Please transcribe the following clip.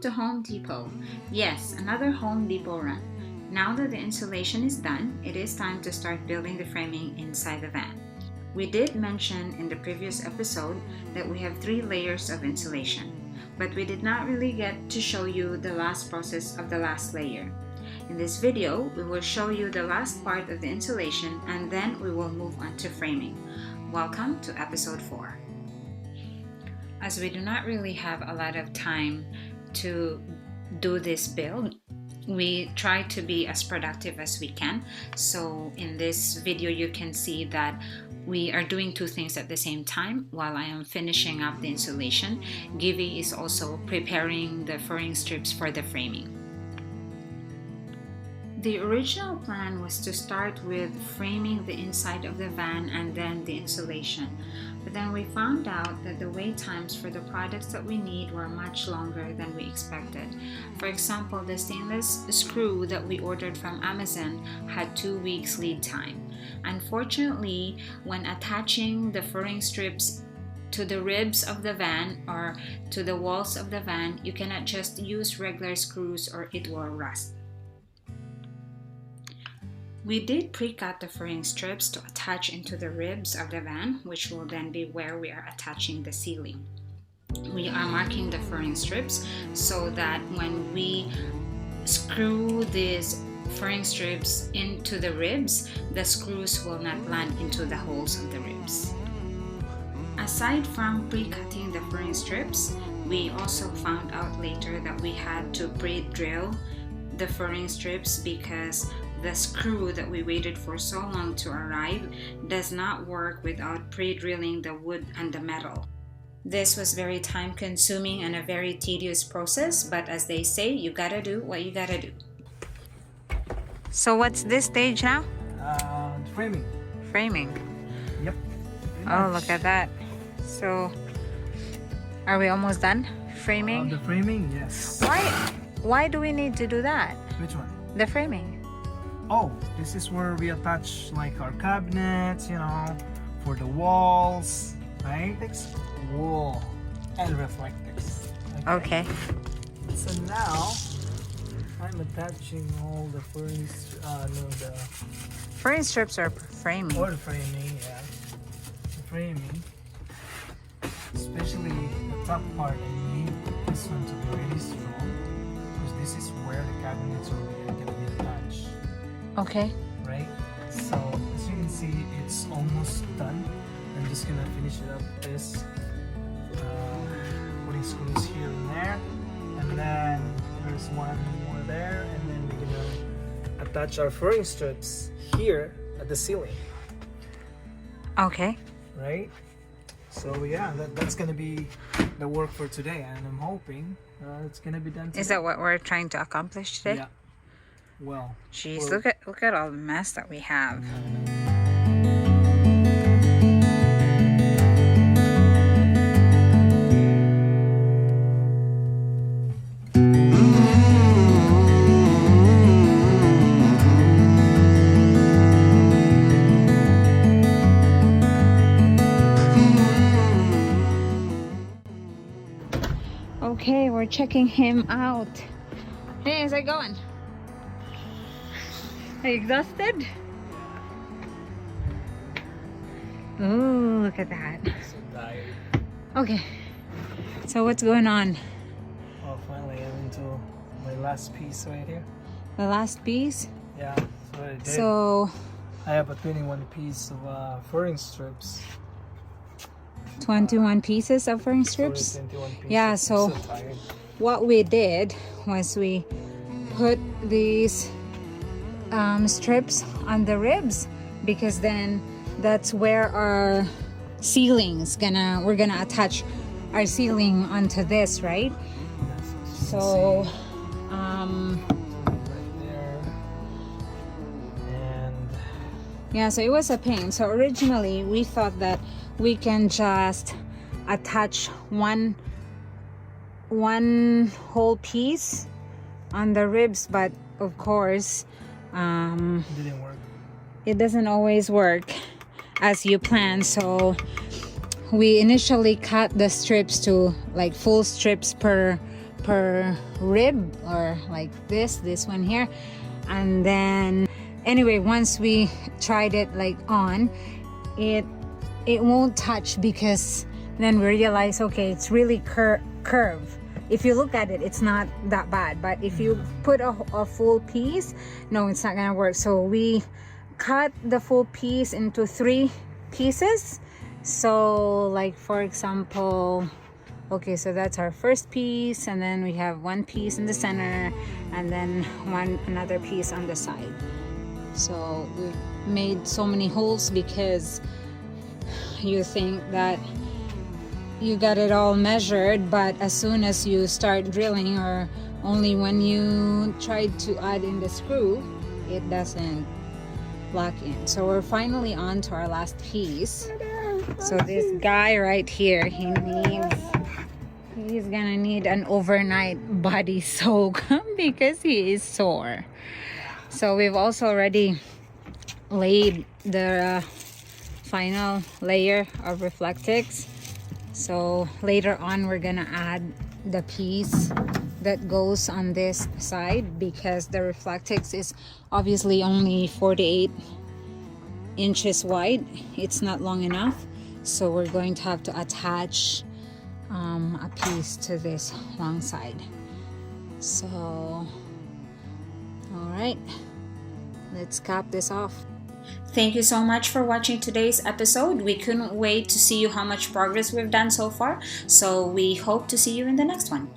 Welcome to Home Depot. Yes, another Home Depot run. Now that the insulation is done, it is time to start building the framing inside the van. We did mention in the previous episode that we have 3 layers of insulation, but we did not really get to show you the last process of the last layer. In this video, we will show you the last part of the insulation and then we will move on to framing. Welcome to episode 4. As we do not really have a lot of time to do this build, we try to be as productive as we can. So in this video, you can see that we are doing 2 things at the same time. While I am finishing up the insulation, Givy is also preparing the furring strips for the framing. The original plan was to start with framing the inside of the van and then the insulation. But then we found out that the wait times for the products that we need were much longer than we expected. For example, the stainless screw that we ordered from Amazon had 2 weeks lead time. Unfortunately, when attaching the furring strips to the ribs of the van or to the walls of the van, you cannot just use regular screws or it will rust. We did pre-cut the furring strips to attach into the ribs of the van, which will then be where we are attaching the ceiling. We are marking the furring strips so that when we screw these furring strips into the ribs, the screws will not land into the holes of the ribs. Aside from pre-cutting the furring strips, we also found out later that we had to pre-drill the furring strips because the screw that we waited for so long to arrive does not work without pre-drilling the wood and the metal. This was very time consuming and a very tedious process, but as they say, you gotta do what you gotta do. So what's this stage now? Framing. Framing. Yep. Oh, look at that. So are we almost done framing? The framing, yes. Why do we need to do that? Which one? The framing. Oh, this is where we attach like our cabinets, for the walls, right? Wall and reflectix. Okay. So now I'm attaching all the the Furring strips are framing. or the framing, yeah. The framing. Especially the top part, I need this one to be really strong because this is where the cabinets are going to be attached. Okay. Right? So as you can see, it's almost done. I'm just gonna finish it up this putting screws here and there, and then there's one more there, and then we're gonna attach our furring strips here at the ceiling. Okay. Right? So yeah, that's gonna be the work for today, and I'm hoping it's gonna be done today. Is that what we're trying to accomplish today? Yeah. Well, Jeez, look at all the mess that we have. Okay, we're checking him out. Hey, how's it going? Are you exhausted? Oh, look at that. so tired. Okay, so what's going on? Oh, finally I'm into my last piece right here. The last piece? Yeah, that's what I did. So, I have a 21 piece of furring strips. 21 pieces of furring strips? 21 pieces. Yeah, I'm so tired. what we did was we put these strips on the ribs because then that's where our ceiling's we're gonna attach our ceiling onto this, right? So Right there. And yeah, so it was a pain. So originally we thought that we can just attach one whole piece on the ribs, but of course it didn't work. it doesn't always work as you plan. So we initially cut the strips to like full strips per per rib, or like this one here. And then anyway, once we tried it like on, it won't touch, because then we realize, okay, it's really curved. If you look at it, it's not that bad, but if you put a full piece, no, it's not gonna work. So we cut the full piece into 3 pieces. So like, for example, okay, so that's our first piece, and then we have 1 piece in the center, and then another piece on the side. So we've made so many holes because you think that you got it all measured, but as soon as you start drilling, or only when you try to add in the screw, it doesn't lock in. So we're finally on to our last piece. So this guy right here, he's gonna need an overnight body soak because he is sore. So we've also already laid the final layer of reflectix. So later on, we're gonna add the piece that goes on this side, because the reflectix is obviously only 48 inches wide. It's not long enough, so we're going to have to attach a piece to this long side. So all right, let's cap this off. Thank you so much for watching today's episode. We couldn't wait to see you how much progress we've done so far. So we hope to see you in the next one.